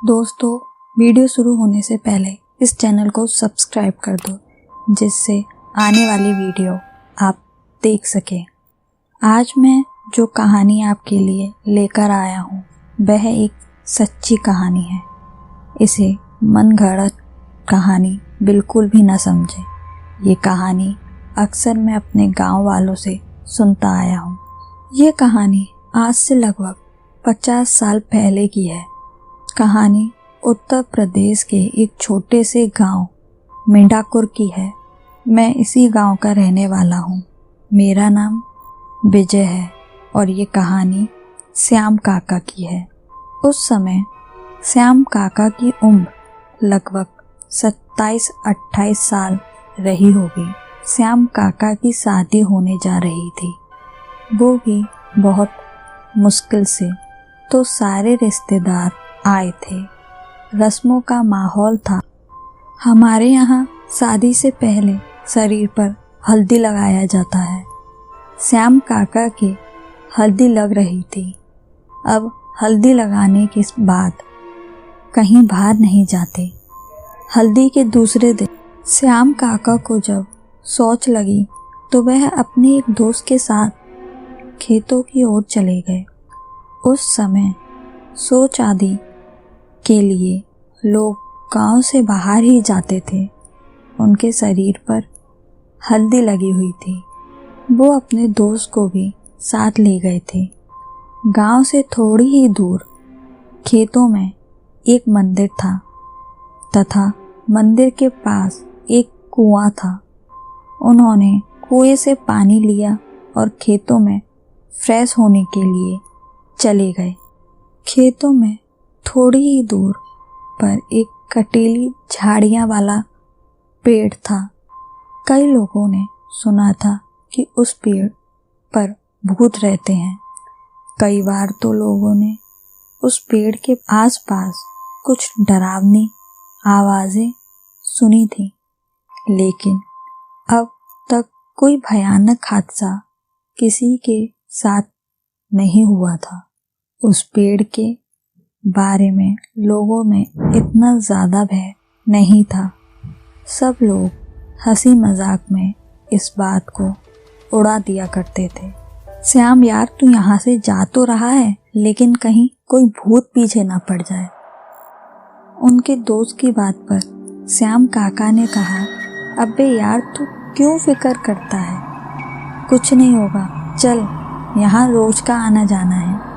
दोस्तों, वीडियो शुरू होने से पहले इस चैनल को सब्सक्राइब कर दो जिससे आने वाली वीडियो आप देख सकें। आज मैं जो कहानी आपके लिए लेकर आया हूँ वह एक सच्ची कहानी है। इसे मनगढ़ंत कहानी बिल्कुल भी न समझें। ये कहानी अक्सर मैं अपने गांव वालों से सुनता आया हूँ। ये कहानी आज से लगभग 50 साल पहले की है। कहानी उत्तर प्रदेश के एक छोटे से गांव मिंडाकुर की है। मैं इसी गांव का रहने वाला हूँ। मेरा नाम विजय है और ये कहानी श्याम काका की है। उस समय श्याम काका की उम्र लगभग 27-28 साल रही होगी। श्याम काका की शादी होने जा रही थी, वो भी बहुत मुश्किल से। तो सारे रिश्तेदार आए थे। रस्मों का माहौल था। हमारे यहाँ शादी से पहले शरीर पर हल्दी लगाया जाता है। श्याम काका की हल्दी लग रही थी। अब हल्दी लगाने के बाद कहीं बाहर नहीं जाते। हल्दी के दूसरे दिन श्याम काका को जब सोच लगी तो वह अपने एक दोस्त के साथ खेतों की ओर चले गए। उस समय शौच आदि के लिए लोग गांव से बाहर ही जाते थे। उनके शरीर पर हल्दी लगी हुई थी। वो अपने दोस्त को भी साथ ले गए थे। गांव से थोड़ी ही दूर खेतों में एक मंदिर था तथा मंदिर के पास एक कुआं था। उन्होंने कुएं से पानी लिया और खेतों में फ्रेश होने के लिए चले गए। खेतों में थोड़ी ही दूर पर एक कटीली झाड़ियाँ वाला पेड़ था। कई लोगों ने सुना था कि उस पेड़ पर भूत रहते हैं। कई बार तो लोगों ने उस पेड़ के आसपास कुछ डरावनी आवाज़ें सुनी थी, लेकिन अब तक कोई भयानक हादसा किसी के साथ नहीं हुआ था। उस पेड़ के बारे में लोगों में इतना ज़्यादा भय नहीं था। सब लोग हंसी मजाक में इस बात को उड़ा दिया करते थे। श्याम यार, तू यहाँ से जा तो रहा है, लेकिन कहीं कोई भूत पीछे ना पड़ जाए। उनके दोस्त की बात पर श्याम काका ने कहा, अबे यार, तू क्यों फिक्र करता है? कुछ नहीं होगा, चल, यहाँ रोज का आना जाना है।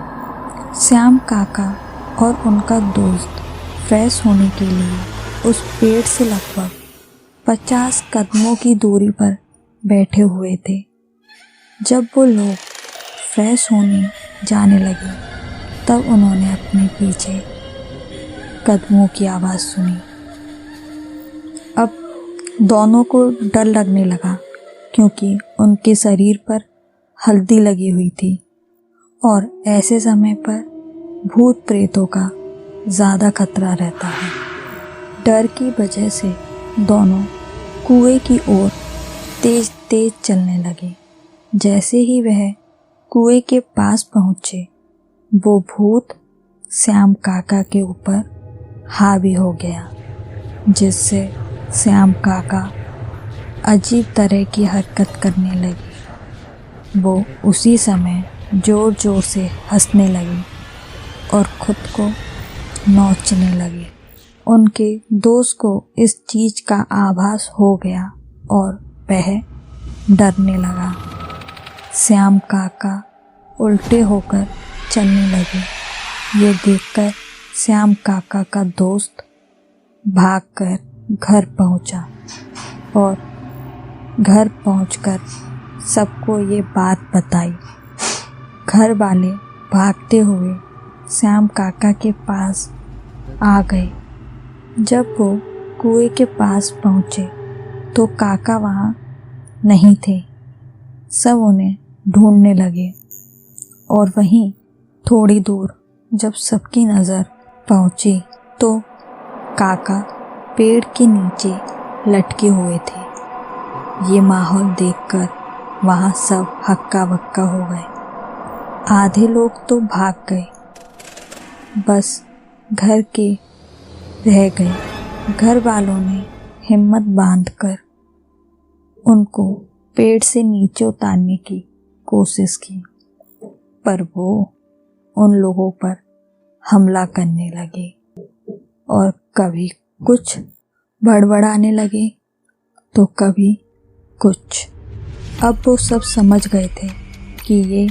श्याम काका और उनका दोस्त फ्रेश होने के लिए उस पेड़ से लगभग 50 कदमों की दूरी पर बैठे हुए थे। जब वो लोग फ्रेश होने जाने लगे तब उन्होंने अपने पीछे कदमों की आवाज़ सुनी। अब दोनों को डर लगने लगा क्योंकि उनके शरीर पर हल्दी लगी हुई थी और ऐसे समय पर भूत प्रेतों का ज़्यादा खतरा रहता है। डर की वजह से दोनों कुएं की ओर तेज तेज चलने लगे। जैसे ही वह कुएं के पास पहुँचे, वो भूत श्याम काका के ऊपर हावी हो गया, जिससे श्याम काका अजीब तरह की हरकत करने लगी। वो उसी समय ज़ोर ज़ोर से हंसने लगी और खुद को नोचने लगी। उनके दोस्त को इस चीज़ का आभास हो गया और वह डरने लगा। श्याम काका उल्टे होकर चलने लगे। ये देखकर श्याम काका का दोस्त भागकर घर पहुंचा और घर पहुंचकर सबको ये बात बताई। घर वाले भागते हुए श्याम काका के पास आ गए। जब वो कुएं के पास पहुँचे तो काका वहाँ नहीं थे। सब उन्हें ढूंढने लगे और वहीं थोड़ी दूर जब सबकी नज़र पहुँची तो काका पेड़ के नीचे लटके हुए थे। ये माहौल देखकर वहाँ सब हक्का बक्का हो गए। आधे लोग तो भाग गए। बस घर के रह गए। घर वालों ने हिम्मत बांधकर उनको पेड़ से नीचे उतारने की कोशिश की, पर वो उन लोगों पर हमला करने लगे और कभी कुछ बड़बड़ाने लगे तो कभी कुछ। अब वो सब समझ गए थे कि ये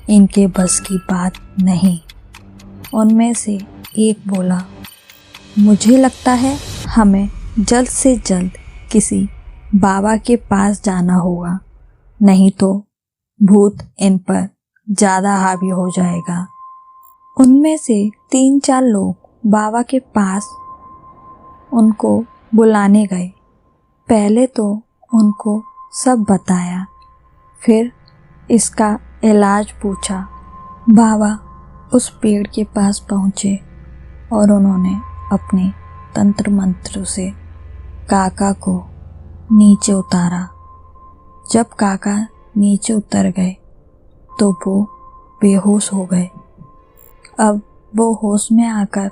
इनके बस की बात नहीं। उनमें से एक बोला, मुझे लगता है हमें जल्द से जल्द किसी बाबा के पास जाना होगा, नहीं तो भूत इन पर ज़्यादा हावी हो जाएगा। उनमें से 3-4 लोग बाबा के पास उनको बुलाने गए। पहले तो उनको सब बताया, फिर इसका इलाज पूछा। बाबा उस पेड़ के पास पहुँचे और उन्होंने अपने तंत्र मंत्र से काका को नीचे उतारा। जब काका नीचे उतर गए तो वो बेहोश हो गए। अब वो होश में आकर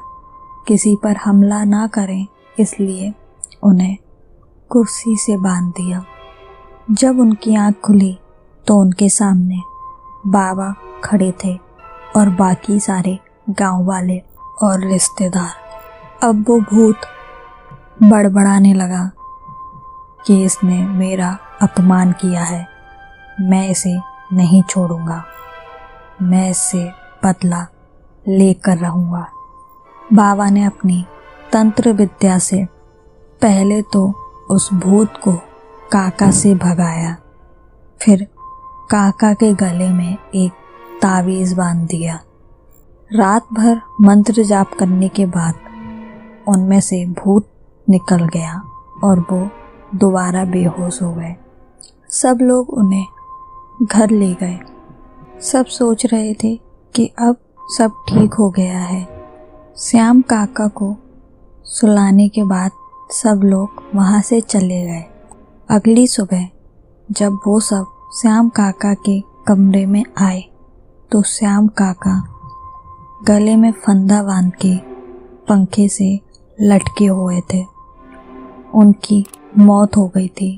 किसी पर हमला ना करें, इसलिए उन्हें कुर्सी से बांध दिया। जब उनकी आँख खुली तो उनके सामने बाबा खड़े थे और बाकी सारे गांव वाले और रिश्तेदार। अब वो भूत बड़बड़ाने लगा कि इसने मेरा अपमान किया है, मैं इसे नहीं छोड़ूंगा, मैं इससे बदला लेकर रहूंगा। बाबा ने अपनी तंत्र विद्या से पहले तो उस भूत को काका से भगाया, फिर काका के गले में एक तावीज़ बांध दिया। रात भर मंत्र जाप करने के बाद उनमें से भूत निकल गया और वो दोबारा बेहोश हो गए। सब लोग उन्हें घर ले गए। सब सोच रहे थे कि अब सब ठीक हो गया है। श्याम काका को सुलाने के बाद सब लोग वहाँ से चले गए। अगली सुबह जब वो सब श्याम काका के कमरे में आए तो श्याम काका गले में फंदा बांध के पंखे से लटके हुए थे। उनकी मौत हो गई थी।